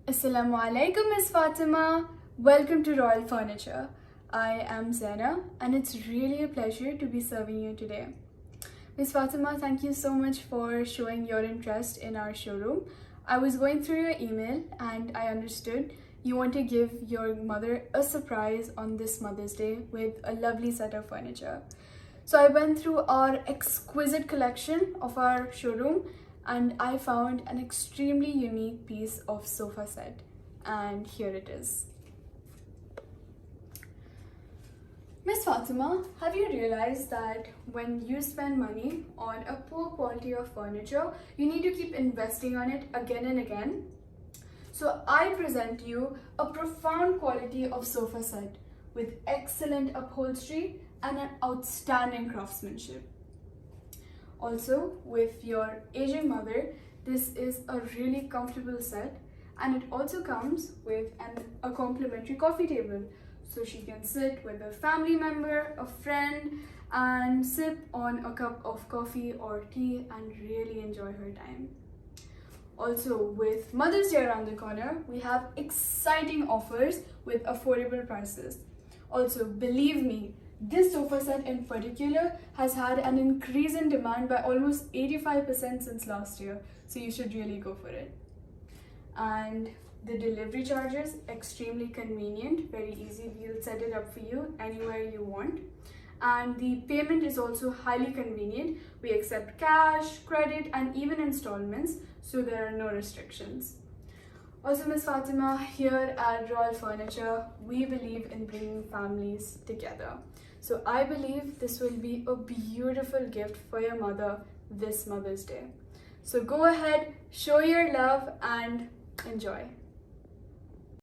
Assalamu alaikum, Miss Fatima. Welcome to Royal Furniture. I am Zaina and it's really a pleasure to be serving you today. Miss Fatima, thank you so much for showing your interest in our showroom. I was going through your email and I understood you want to give your mother a surprise on this Mother's Day with a lovely set of furniture. So I went through our exquisite collection of our showroom and I found an extremely unique piece of sofa set, and here it is. Miss Fatima, have you realized that when you spend money on a poor quality of furniture, you need to keep investing on it again and again? So I present you a profound quality of sofa set with excellent upholstery and an outstanding craftsmanship. Also, with your aging mother, this is a really comfortable set, and it also comes with a complimentary coffee table, so she can sit with a family member, a friend, and sip on a cup of coffee or tea and really enjoy her time. Also, with Mother's Day around the corner, we have exciting offers with affordable prices. Also, believe me, this sofa set in particular has had an increase in demand by almost 85% since last year, so you should really go for it. And the delivery charges, extremely convenient, very easy. We'll set it up for you anywhere you want. And the payment is also highly convenient. We accept cash, credit, and even installments, so there are no restrictions. Also, Miss Fatima, here at Royal Furniture, we believe in bringing families together. So I believe this will be a beautiful gift for your mother this Mother's Day. So go ahead, show your love and enjoy.